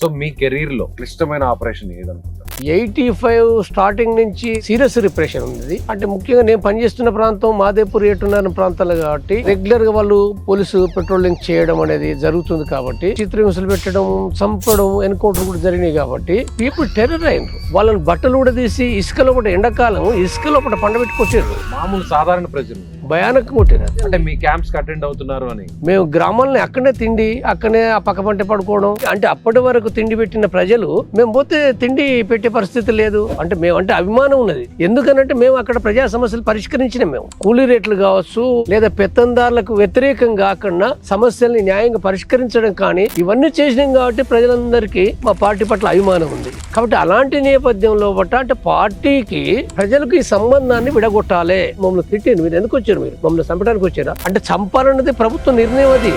So మీ career లో క్లిష్టమైన operation ఏదనుకుంటారు? 85 starting నుంచి సీరియస్ రిప్రెషన్ ఉంది. అంటే ముఖ్యంగా నేను పనిచేస్తున్న ప్రాంతం మాదేపూర్ ఏటున్న ప్రాంతాలు కాబట్టి రెగ్యులర్ గా వాళ్ళు పోలీసు పెట్రోలింగ్ చేయడం అనేది జరుగుతుంది కాబట్టి చిత్రహింసలు పెట్టడం, చంపడం, ఎన్కౌంటర్ కూడా జరిగినాయి కాబట్టి పీపుల్ టెర్రర్ అయినారు. వాళ్ళని బట్టలు కూడా తీసి ఇసుకలో ఒకటి ఎండాకాలం ఇసుకలో ఒకటి పండబెట్టి కొట్టారు. మామూలు సాధారణ ప్రజలు భయానక కొట్టారు. అంటే మీ క్యాంప్స్ కి అటెండ్ అవుతున్నారు అని మేము గ్రామాలని అక్కడనే తిండి, అక్కడనే ఆ పక్క పంట పడుకోవడం. అంటే అప్పటి వరకు తిండి పెట్టిన ప్రజలు మేము పోతే తిండి పెట్టే పరిస్థితి లేదు. అంటే మేము అంటే అభిమానం ఉన్నది. ఎందుకనంటే మేము అక్కడ ప్రజా సమస్యలు పరిష్కరించినాం. మేము కూలీ రేట్లు కావచ్చు లేదా పెత్తందారులకు వ్యతిరేకంగా కాకుండా సమస్యల్ని న్యాయంగా పరిష్కరించడం కానీ ఇవన్నీ చేసినాం కాబట్టి ప్రజలందరికీ మా పార్టీ పట్ల అభిమానం ఉంది. కాబట్టి అలాంటి నేపథ్యంలో అంటే పార్టీకి ప్రజలకు ఈ సంబంధాన్ని విడగొట్టాలి. మమ్మల్ని తిట్టింది, మీరు ఎందుకు వచ్చారు? మీరు మమ్మల్ని చంపడానికి వచ్చారా? అంటే చంపాలన్నది ప్రభుత్వ నిర్ణయం. అది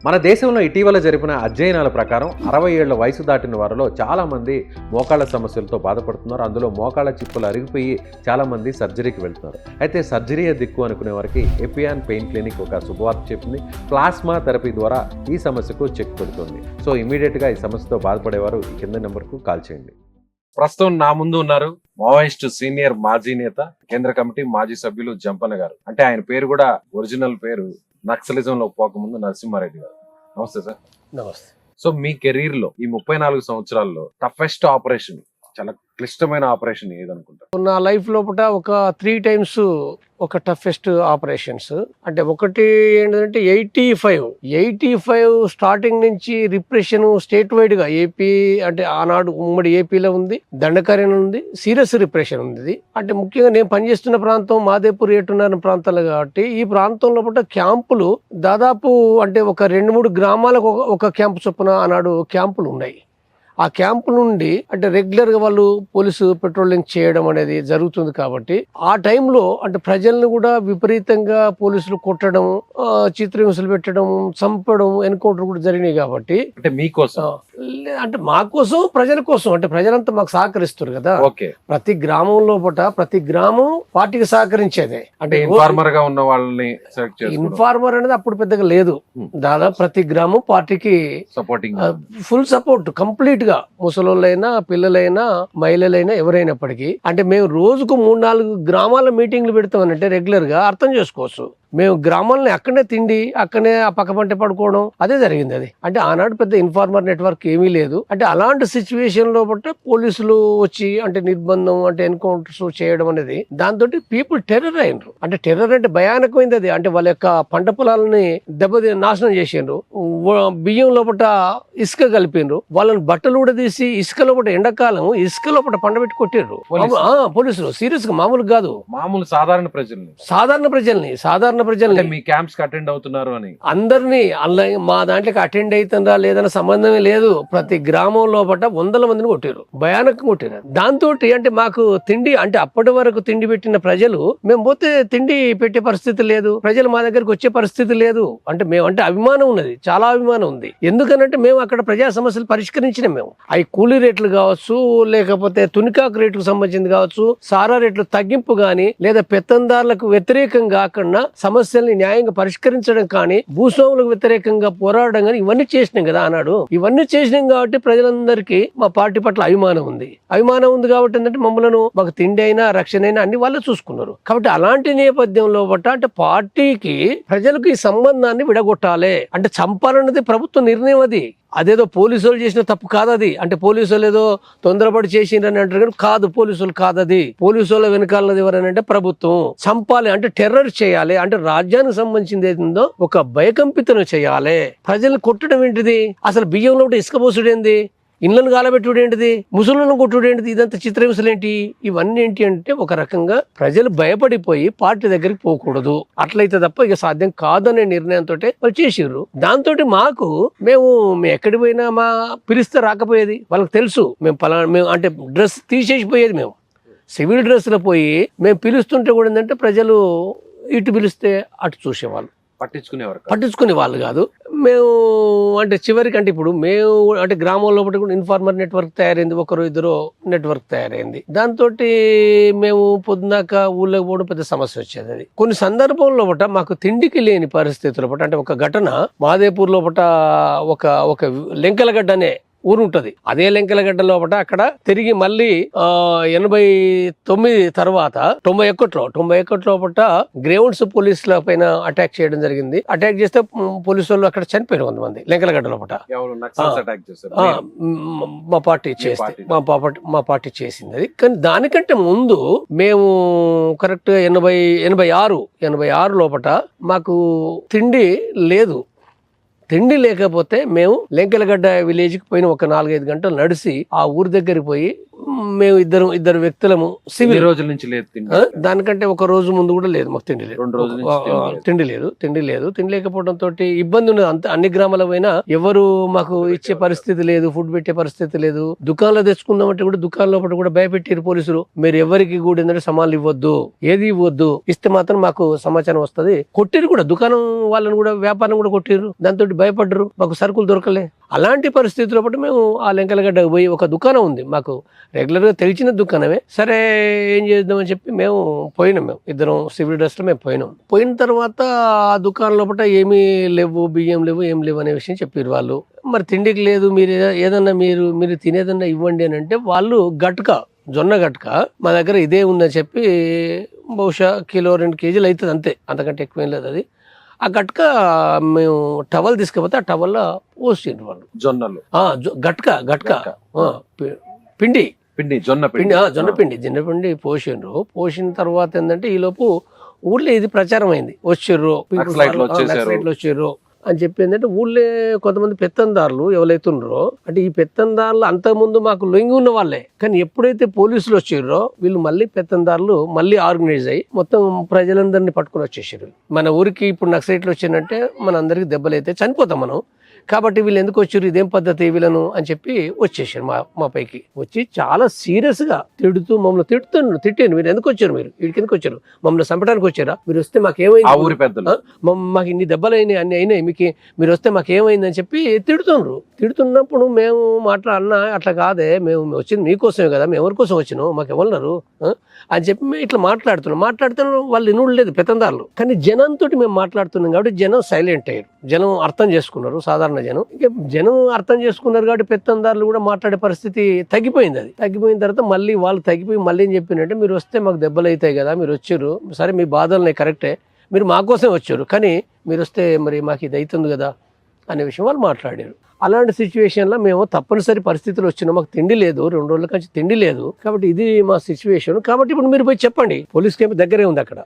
మన దేశంలో ఇటీవల జరిపిన అధ్యయనాల ప్రకారం 60 ఏళ్ల వయసు దాటిన వారిలో చాలామంది మోకాళ్ళ సమస్యలతో బాధపడుతున్నారు. అందులో మోకాళ్ళ చిప్పులు అరిగిపోయి చాలామంది సర్జరీకి వెళ్తున్నారు. అయితే సర్జరీయే దిక్కు అనుకునే వారికి ఎపియాన్ పెయిన్ క్లినిక్ ఒక శుభవార్త చెప్పింది. ప్లాస్మా థెరపీ ద్వారా ఈ సమస్యకు చెక్ పెడుతుంది. సో ఇమీడియట్గా ఈ సమస్యతో బాధపడేవారు ఈ కింద నెంబర్కు కాల్ చేయండి. ప్రస్తుతం నా ముందు ఉన్నారు మావోయిస్ట్ సీనియర్ మాజీ నేత, కేంద్ర కమిటీ మాజీ సభ్యులు జంపన్న గారు. అంటే ఆయన పేరు కూడా ఒరిజినల్ పేరు నక్సలిజంలో పోకముందు నరసింహారెడ్డి గారు. నమస్తే సార్. నమస్తే. సో మీ కెరీర్ లో ఈ 34 సంవత్సరాల్లో టఫెస్ట్ ఆపరేషన్, చాలా క్లిష్టమైన ఆపరేషన్ ఏదనుకుంటారు? నా లైఫ్ లోపల ఒక 3 times ఒక టఫెస్ట్ ఆపరేషన్స్. అంటే ఒకటి ఏంటంటే 85 స్టార్టింగ్ నుంచి రిప్రెషన్ స్టేట్ వైడ్ గా ఏపీ అంటే ఆనాడు ఉమ్మడి ఏపీలో ఉంది, దండకార్యం ఉంది, సీరియస్ రిప్రెషన్ ఉంది. అంటే ముఖ్యంగా నేను పనిచేస్తున్న ప్రాంతం మాదేపూర్ ఏటున్న ప్రాంతాలు కాబట్టి ఈ ప్రాంతం లోపల క్యాంపులు దాదాపు అంటే ఒక 2-3 గ్రామాలకు ఒక క్యాంపు చొప్పున ఆనాడు క్యాంపులు ఉన్నాయి. ఆ క్యాంపు నుండి అంటే రెగ్యులర్ గా వాళ్ళు పోలీసు పెట్రోలింగ్ చేయడం అనేది జరుగుతుంది కాబట్టి ఆ టైంలో అంటే ప్రజల్ని కూడా విపరీతంగా పోలీసులు కొట్టడం, చిత్రహింసలు పెట్టడం, చంపడం, ఎన్కౌంటర్ కూడా జరిగినాయి కాబట్టి అంటే మీకోసం అంటే మా కోసం, ప్రజల కోసం, అంటే ప్రజలంతా మాకు సహకరిస్తారు కదా. ప్రతి గ్రామం లోపల ప్రతి గ్రామం పార్టీకి సహకరించేదే. అంటే ఇన్ఫార్మర్ గా ఉన్న వాళ్ళని ఇన్ఫార్మర్ అనేది అప్పుడు పెద్దగా లేదు. దాదాపు ప్రతి గ్రామం పార్టీకి సపోర్టింగ్, ఫుల్ సపోర్ట్ కంప్లీట్ గా. ముసలోళ్ళైనా, పిల్లలైనా, మహిళలైనా ఎవరైనప్పటికీ అంటే మేము రోజుకు 3-4 గ్రామాల మీటింగ్లు పెడతామనంటే రెగ్యులర్ గా అర్థం చేసుకోవచ్చు. మేము గ్రామాలని అక్కడనే తిండి, అక్కడనే ఆ పక్క పంట పడుకోవడం అదే జరిగింది. అది అంటే ఆనాడు పెద్ద ఇన్ఫార్మర్ నెట్వర్క్ ఏమీ లేదు. అంటే అలాంటి సిచ్యువేషన్ లో పోలీసులు వచ్చి అంటే నిర్బంధం, అంటే ఎన్కౌంటర్స్ చేయడం అనేది దాంతో పీపుల్ టెర్రర్ అయినరు. అంటే టెర్రర్ అంటే భయానకమైంది అది. అంటే వాళ్ళ యొక్క పంట పొలాలని నాశనం చేసిండ్రు, బియ్యం లోపల ఇసుక కలిపిండ్రు, వాళ్ళని బట్టలు కూడా తీసి ఇసుక లోపల ఎండాకాలం ఇసుక లోపల పండబెట్టి కొట్టిర్రు పోలీసులు. సీరియస్ గా మామూలు కాదు, మామూలు సాధారణ ప్రజల్ని మీ క్యాంప్స్ కి అటెండ్ అవుతున్నారు అని అందరినీ మా దాంట్లోకి అటెండ్ అవుతుందా లేదన్న సంబంధమే లేదు. ప్రతి గ్రామం లోపల 100 మందిని కొట్టారు, భయానకంగా కొట్టారు. దాంతో అంటే మాకు తిండి, అంటే అప్పటి వరకు తిండి పెట్టిన ప్రజలు మేము పోతే తిండి పెట్టే పరిస్థితి లేదు, ప్రజలు మా దగ్గరికి వచ్చే పరిస్థితి లేదు. అంటే మేము అంటే అభిమానం ఉన్నది, చాలా అభిమానం ఉంది. ఎందుకనంటే మేము అక్కడ ప్రజా సమస్యలు పరిష్కరించినాం. మేము అవి కూలీ రేట్లు కావచ్చు, లేకపోతే తునికాకు రేట్లకు సంబంధించింది కావచ్చు, సారా రేట్లు తగ్గింపు గాని లేదా పెత్తందారులకు వ్యతిరేకంగా కాకుండా సమస్యల్ని న్యాయంగా పరిష్కరించడం కానీ భూస్వాములకు వ్యతిరేకంగా పోరాడడం కానీ ఇవన్నీ చేసినాం కదా ఆనాడు. ఇవన్నీ చేసినాం కాబట్టి ప్రజలందరికీ మా పార్టీ పట్ల అభిమానం ఉంది కాబట్టి ఏంటంటే మమ్మల్ని మాకు తిండి అయినా రక్షణ అయినా అన్ని వాళ్ళు చూసుకున్నారు. కాబట్టి అలాంటి నేపథ్యంలో అంటే పార్టీకి ప్రజలకు ఈ సంబంధాన్ని విడగొట్టాలి. అంటే చంపాలన్నది ప్రభుత్వ నిర్ణయం. అది అదేదో పోలీసు వాళ్ళు చేసిన తప్పు కాదు అది. అంటే పోలీసు వాళ్ళు ఏదో తొందరపడి చేసిండ్రని అంటారు కానీ కాదు, పోలీసు వాళ్ళు కాదు అది. పోలీసు వాళ్ళ వెనకాలన్నది ఎవరనంటే ప్రభుత్వం. చంపాలి అంటే టెర్రర్ చేయాలి, అంటే రాజ్యానికి సంబంధించింది ఏందో ఒక భయకంపితను చేయాలి. ప్రజల్ని కొట్టడం ఏంటిది? అసలు బియ్యంలో ఇసుక పోసుడు ఏంది? ఇళ్లను గాలబెట్టుడు ఏంటిది? ముసలులను కొట్టుడు ఏంటిది? ఇదంతా చిత్రహింసలు ఏంటి? ఇవన్నీ ఏంటి అంటే ఒక రకంగా ప్రజలు భయపడిపోయి పార్టీ దగ్గరికి పోకూడదు, అట్లయితే తప్ప ఇక సాధ్యం కాదనే నిర్ణయంతో వాళ్ళు చేసిర్రు. దాంతో మేము ఎక్కడికి పోయినా మా పిలిస్తే రాకపోయేది. వాళ్ళకి తెలుసు మేము అంటే డ్రెస్ తీసేసిపోయేది. మేము సివిల్ డ్రెస్లో పోయి మేము పిలుస్తుంటే కూడా ఏంటంటే ప్రజలు ఇటు పిలిస్తే అటు చూసేవాళ్ళు. పట్టించుకునే వాళ్ళు కాదు. మేము అంటే చివరికి అంటే ఇప్పుడు మేము అంటే గ్రామంలో కూడా ఇన్ఫార్మర్ నెట్వర్క్ తయారైంది, ఒకరు ఇద్దరు నెట్వర్క్ తయారైంది. దాంతో మేము పొద్దున్నాక ఊళ్ళోకి పోవడం పెద్ద సమస్య వచ్చేది. అది కొన్ని సందర్భంలో మాకు తిండికి లేని పరిస్థితుల అంటే ఒక ఘటన మాదేపూర్ లోపట ఒక లెంకలగడ్డ అనే ఊరు ఉంటది. అదే లెంకలగడ్డ లోపల అక్కడ తిరిగి మళ్ళీ 89 తర్వాత 91 లోపల గ్రేవెన్స్ పోలీసుల పైన అటాక్ చేయడం జరిగింది. అటాక్ చేస్తే పోలీసు వాళ్ళు అక్కడ చనిపోయారు కొంతమంది లెంకలగడ్డ లోపల. మా పార్టీ చేసింది అది. కానీ దానికంటే ముందు మేము కరెక్ట్ 86 లోపల మాకు తిండి లేదు. తిండి లేకపోతే మేము లెంకలగడ్డ విలేజ్ కి పోయిన ఒక 4-5 గంటలు నడిచి ఆ ఊరి దగ్గరికి పోయి మేము ఇద్దరు వ్యక్తులము సివిల్ రోజుల నుంచి లేదు. దానికంటే ఒక రోజు ముందు కూడా లేదు మాకు తిండి లేదు. 2 రోజుల తిండి లేదు. తిండి లేకపోవడం తోటి ఇబ్బంది ఉన్నది. అంత అన్ని గ్రామాల పోయినా ఎవరు మాకు ఇచ్చే పరిస్థితి లేదు, ఫుడ్ పెట్టే పరిస్థితి లేదు. దుకాణంలో తెచ్చుకుందామంటే కూడా దుకాణం లోపల కూడా భయపెట్టారు పోలీసులు. మీరు ఎవరికి కూడా ఏంటంటే సామాన్లు ఇవ్వద్దు, ఏది ఇవ్వద్దు, ఇస్తే మాత్రం మాకు సమాచారం వస్తుంది. కొట్టిరు కూడా దుకాణం వాళ్ళని కూడా, వ్యాపారం కూడా కొట్టిరు. దాంతో భయపడ్డరు, మాకు సరుకులు దొరకలే. అలాంటి పరిస్థితుల్లో మేము ఆ లెంకలగడ్డకు పోయి ఒక దుకాణం ఉంది మాకు రెగ్యులర్ గా తెలిసిన దుకాణమే. సరే ఏం చేద్దామని చెప్పి మేము పోయినాం. మేము ఇద్దరం సివిల్ డ్రెస్ లో మేము పోయిన తర్వాత ఆ దుకాణం లోపల ఏమీ లేవు, బియ్యం లేవు, ఏం లేవు అనే విషయం చెప్పారు వాళ్ళు. మరి తిండికి లేదు, మీరు ఏదన్నా మీరు తినేదన్నా ఇవ్వండి అని అంటే వాళ్ళు జొన్న గట్క మా దగ్గర ఇదే ఉందని చెప్పి బహుశా 1-2 కేజీలు అవుతుంది అంతే, అంతకంటే ఎక్కువేం లేదు. అది ఆ గట్క మేము టవల్ తీసుకపోతే ఆ టవల్లో పోసిండ్రు వాళ్ళు. జొన్నలు గట్క జొన్న పిండి పోసిన తర్వాత ఏంటంటే ఈ లోపు ఊర్లో ఇది ప్రచారం అయింది. వచ్చిర్రు అని చెప్పి ఏంటంటే ఊళ్ళో కొంతమంది పెత్తందారులు ఎవరైతున్నారో అంటే ఈ పెత్తందారులు అంతకుముందు మాకు లొంగి ఉన్న వాళ్ళే, కానీ ఎప్పుడైతే పోలీసులు వచ్చిర్రో వీళ్ళు మళ్ళీ పెత్తందారులు మళ్ళీ ఆర్గనైజ్ అయ్యి మొత్తం ప్రజలందరినీ పట్టుకుని వచ్చేసారు. మన ఊరికి ఇప్పుడు నక్సలైట్లు వచ్చిందంటే మన అందరికి దెబ్బలైతే చనిపోతాం మనం. కాబట్టి వీళ్ళు ఎందుకు వచ్చారు, ఇదేం పద్ధతి వీళ్ళను అని చెప్పి వచ్చేసారు మా పైకి. వచ్చి చాలా సీరియస్ గా మమ్మల్ని తిట్టాను. మీరు ఎందుకు వచ్చారు, మీరు వీడికి ఎందుకు వచ్చారు, మమ్మల్ని చంపడానికి వచ్చారా, మీరు వస్తే మాకేమైంది, మాకు ఇన్ని దెబ్బలు అయినాయి, అన్ని అయినాయి, మీరు వస్తే మాకేమైంది అని చెప్పి తిడుతున్నప్పుడు మేము అట్లా కాదే, మేము వచ్చింది మీకోసమే కదా, మేము ఎవరి కోసం వచ్చినాం, మాకు ఎవరున్నారు అని చెప్పి మేము ఇట్లా మాట్లాడుతున్నాం. వాళ్ళు ఇనులేదు పెత్తందారులు. కానీ జనంతో మేము మాట్లాడుతున్నాం కాబట్టి జనం సైలెంట్ అయ్యారు. జనం అర్థం చేసుకున్నారు, సాధారణ జనం అర్థం చేసుకున్నారు కాబట్టి పెత్తందారులు కూడా మాట్లాడే పరిస్థితి తగ్గిపోయింది. అది తగ్గిపోయిన తర్వాత మళ్ళీ వాళ్ళు తగ్గిపోయి మళ్ళీ ఏం చెప్పినట్టే, మీరు వస్తే మాకు దెబ్బలు అవుతాయి కదా, మీరు వచ్చారు సరే మీ బాధలు కరెక్టే, మీరు మా కోసం వచ్చారు, కానీ మీరు వస్తే మరి మాకు ఇది అవుతుంది కదా అనే విషయం వాళ్ళు మాట్లాడారు. అలాంటి సిచ్యువేషన్లో మేము తప్పనిసరి పరిస్థితులు వచ్చినాం. మాకు తిండి లేదు, 2 రోజుల నుంచి తిండి లేదు. కాబట్టి ఇది మా సిచ్యువేషన్. కాబట్టి ఇప్పుడు మీరు పోయి చెప్పండి, పోలీస్ క్యాంప్ దగ్గరే ఉంది, అక్కడ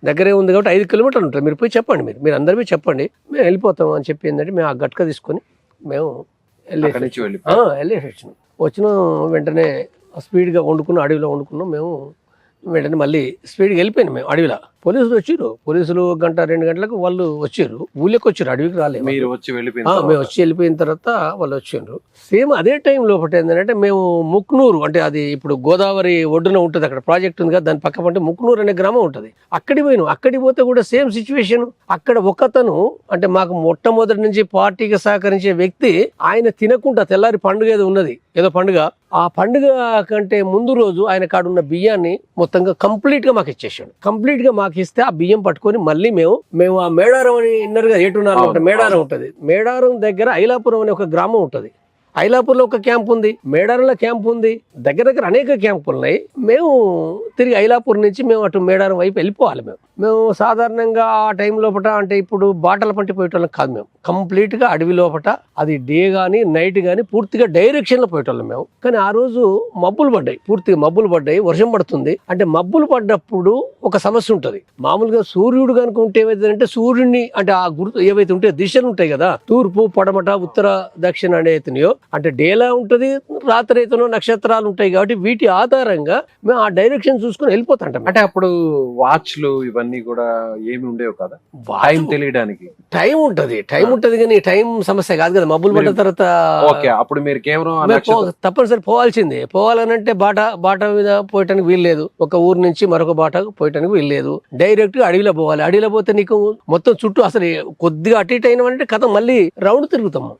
దగ్గరే ఉంది కాబట్టి 5 కిలోమీటర్లు ఉంటుంది. మీరు పోయి చెప్పండి, మీరు అందరు పోయి చెప్పండి, మేము వెళ్ళిపోతాం అని చెప్పి ఏంటంటే మేము ఆ గట్క తీసుకొని మేము వెళ్ళేసి వచ్చిన వెంటనే స్పీడ్గా అడవిలో వండుకున్నాం. మేము వెంటనే మళ్ళీ స్పీడ్గా వెళ్ళిపోయినాం మేము అడవిలో. పోలీసులు వచ్చారు, 1-2 గంటలకు వాళ్ళు వచ్చారు, ఊళ్ళోకి వచ్చారు, అడవికి రాలేదు. మేము వచ్చి వెళ్ళిపోయిన తర్వాత వాళ్ళు వచ్చిండ్రు. సేమ్ అదే టైం లోపల ఏంటంటే మేము ముక్నూరు అంటే అది ఇప్పుడు గోదావరి ఒడ్డున ఉంటుంది, అక్కడ ప్రాజెక్ట్ ఉంది కదా, దాని పక్క పంటే ముక్నూరు అనే గ్రామం ఉంటుంది. అక్కడికి పోతే కూడా సేమ్ సిచ్యువేషన్. అక్కడ ఒకతను అంటే మాకు మొట్టమొదటి నుంచి పార్టీకి సహకరించే వ్యక్తి, ఆయన తినకుండా తెల్లారి పండుగ ఏదో పండుగ, ఆ పండుగ కంటే ముందు రోజు ఆయన కాడున్న బియ్యాన్ని మొత్తంగా కంప్లీట్ గా మాకు ఇచ్చేసాడు. కంప్లీట్ గా మాకు ఇస్తే ఆ బియ్యం పట్టుకొని మళ్ళీ మేము ఆ మేడారం అని ఇన్నర్ గా ఏటున్నారు మేడారం ఉంటది, మేడారం దగ్గర ఐలాపురం అనే ఒక గ్రామం ఉంటది. ఐలాపూర్లో ఒక క్యాంప్ ఉంది, మేడారంలో క్యాంప్ ఉంది, దగ్గర అనేక క్యాంపులు ఉన్నాయి. మేము తిరిగి ఐలాపూర్ నుంచి మేము అటు మేడారం వైపు వెళ్ళిపోవాలి. మేము సాధారణంగా ఆ టైం లోపల అంటే ఇప్పుడు బాటల పంటి పోయేటోళ్ళం కాదు. మేము కంప్లీట్గా అడవి లోపల అది డే కానీ నైట్ కానీ పూర్తిగా డైరెక్షన్లో పోయేటోళ్ళం మేము. కానీ ఆ రోజు పూర్తిగా మబ్బులు పడ్డాయి, వర్షం పడుతుంది. అంటే మబ్బులు పడ్డప్పుడు ఒక సమస్య ఉంటుంది. మామూలుగా సూర్యుడు కనుక ఉంటే ఏమైతుందంటే సూర్యుడిని అంటే ఆ గుర్తు ఏవైతే ఉంటాయో దిశలు ఉంటాయి కదా, తూర్పు పడమట ఉత్తర దక్షిణ అనేతున్నాయో అంటే డేలా ఉంటుంది, రాత్రి అయితేనో నక్షత్రాలు ఉంటాయి. కాబట్టి వీటి ఆధారంగా మేము ఆ డైరెక్షన్ చూసుకుని వెళ్ళిపోతాంటాం. అంటే అప్పుడు వాచ్లు ఇవన్నీ కూడా ఏమి ఉండేవి కదా, టైం తెలియడానికి. టైం ఉంటది కానీ టైం సమస్య కాదు కదా. మబ్బులు పడ్డ తర్వాత ఓకే, అప్పుడు మీరు కేవలం తప్పనిసరి పోవాల్సిందే. పోవాలనంటే బాట మీద పోయటానికి వీల్లేదు, ఒక ఊరు నుంచి మరొక బాటకు పోయటానికి వీల్లేదు. డైరెక్ట్ గా అడవిలో పోవాలి. అడవిలో పోతే నీకు మొత్తం చుట్టూ అసలు కొద్దిగా అటు ఇటు అయినామంటే కథ మళ్ళీ రౌండ్ తిరుగుతాము.